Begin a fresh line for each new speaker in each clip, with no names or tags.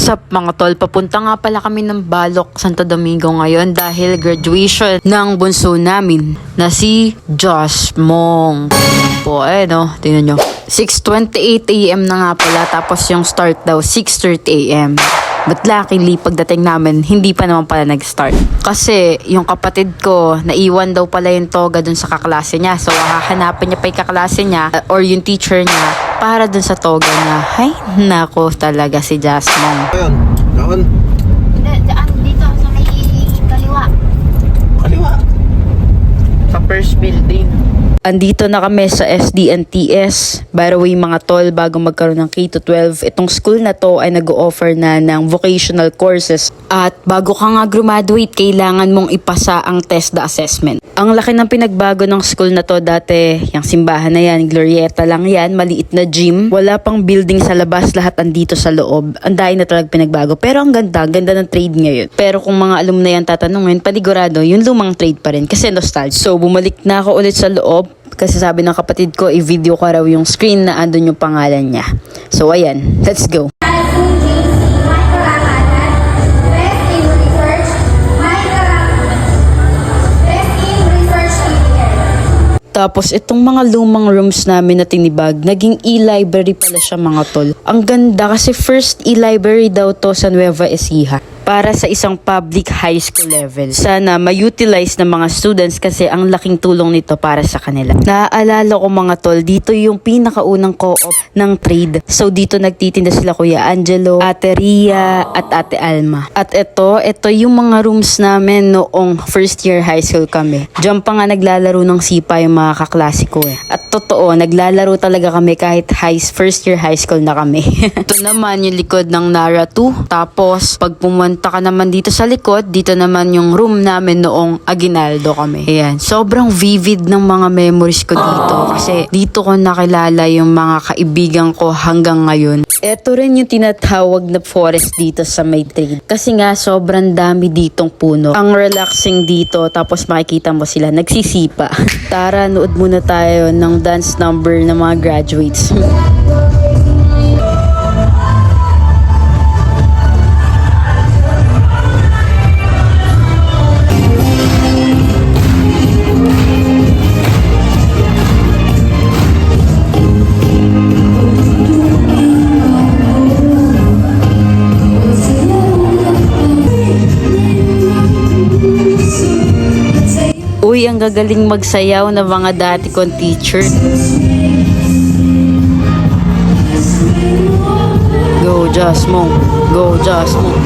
What's up mga tol? Papunta nga pala kami ng Balok, Santo Domingo ngayon dahil graduation ng bunso namin na si Josh Mong. Po, no? Tingnan nyo. 6:28 AM na nga pala, tapos yung start daw 6:30 AM. But luckily, pagdating namin, hindi pa naman pala nag-start. Kasi yung kapatid ko, naiwan daw pala yung toga dun sa kaklase niya. So, hahanapin niya pa yung kaklase niya or yung teacher niya para dun sa toga niya. Ay, nako talaga si Jasmine.
Ayun, doon.
Daan dito sa may kaliwa.
Kaliwa.
Sa first building. Andito na kami sa SDNTS. By the way mga tol, bago magkaroon ng K-12, itong school na to ay nag-o-offer na ng vocational courses. At bago ka nga graduate, kailangan mong ipasa ang TESDA assessment. Ang laki ng pinagbago ng school na to dati, yung simbahan na yan, Glorieta lang yan, maliit na gym. Wala pang building sa labas, lahat andito sa loob. Ang dahil na talagang pinagbago. Pero ang ganda ng trade ngayon. Pero kung mga alumni yan tatanungin, panigurado, yung lumang trade pa rin kasi nostalgia. So bumalik na ako ulit sa loob. Kasi sabi ng kapatid ko, i-video ko raw yung screen na andun yung pangalan niya. So ayan, let's go. Tapos itong mga lumang rooms namin na tinibag, naging e-library pala siya mga tol. Ang ganda kasi first e-library daw to sa Nueva Ecija para sa isang public high school level. Sana ma-utilize ng mga students kasi ang laking tulong nito para sa kanila. Naaalala ko mga tol, dito yung pinakaunang co-op ng trade. So dito nagtitinda sila Kuya Angelo, Ate Ria at Ate Alma. At ito yung mga rooms namin noong first year high school kami. Diyan pa nga naglalaro ng sipa yung mga kaklase ko eh. At totoo, naglalaro talaga kami kahit first year high school na kami. Ito naman yung likod ng Nara 2. Tapos pag pumunta ka naman dito sa likod, dito naman yung room namin noong Aguinaldo kami. Ayan, sobrang vivid ng mga memories ko dito kasi dito ko nakilala yung mga kaibigan ko hanggang ngayon. Ito rin yung tinatawag na forest dito sa may trade. Kasi nga sobrang dami ditong puno. Ang relaxing dito, tapos makikita mo sila nagsisipa. Tara, nood muna tayo ng dance number ng mga graduates. Uy, ang gagaling magsayaw ng mga dati kong teacher. Go Jasmine, go Jasmine.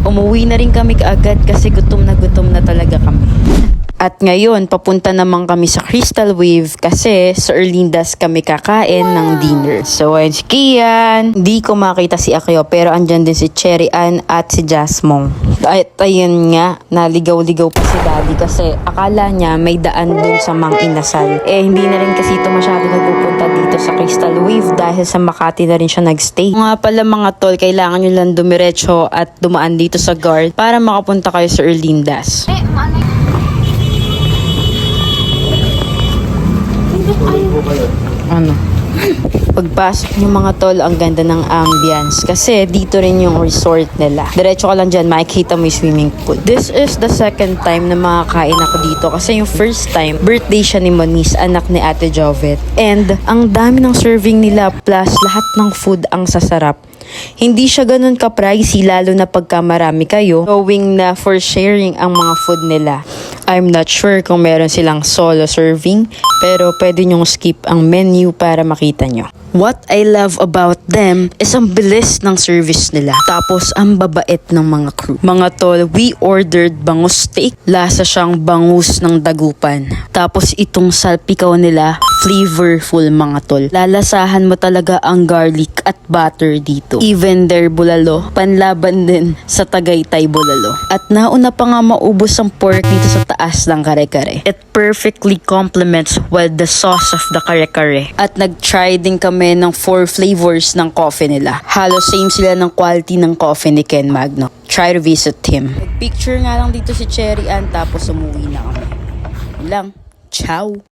Umuwi na rin kami kaagad kasi gutom na talaga kami. At ngayon, papunta naman kami sa Crystal Wave kasi sa Erlindas kami kakain ng dinner. So, ayun si Kian. Hindi ko makita si Akyo pero andyan din si Cherry Ann at si Jasmine. At ayun nga, naligaw-ligaw pa si Daddy kasi akala niya may daan dun sa Mang Inasal. Eh, hindi na rin kasi ito masyado nagpupunta dito sa Crystal Wave dahil sa Makati na rin siya nagstay. Nga pala mga tol, kailangan nyo lang dumiretso at dumaan dito sa guard para makapunta kayo sa Erlindas.
Malay.
Tulog po kayo.
Ano? Pagpasok nyo mga tol, ang ganda ng ambience. Kasi dito rin yung resort nila. Diretso ka lang dyan, makikita mo yung swimming pool. This is the second time na makakain ako dito. Kasi yung first time, birthday siya ni Moniz, anak ni Ate Jovet. And ang dami ng serving nila, plus lahat ng food ang sasarap. Hindi siya ganun ka-pricey, lalo na pagka marami kayo, knowing na for sharing ang mga food nila. I'm not sure kung meron silang solo serving, pero pwede nyong skip ang menu para makita nyo. What I love about them is ang bilis ng service nila. Tapos ang babait ng mga crew. Mga tol, we ordered bangus steak. Lasa siyang bangus ng dagupan. Tapos itong salpikaw nila, flavorful mga tol. Lalasahan mo talaga ang garlic at butter dito. Even their bulalo, panlaban din sa Tagaytay bulalo. At nauna pa nga maubos ang pork dito sa taas ng kare-kare. It perfectly complements with the sauce of the kare-kare. At nag-try din kami ng 4 flavors ng coffee nila. Halos same sila ng quality ng coffee ni Ken Magno. Try to visit him. Nag-picture nga lang dito si Cherry Ann tapos umuwi na kami. Yun lang. Ciao!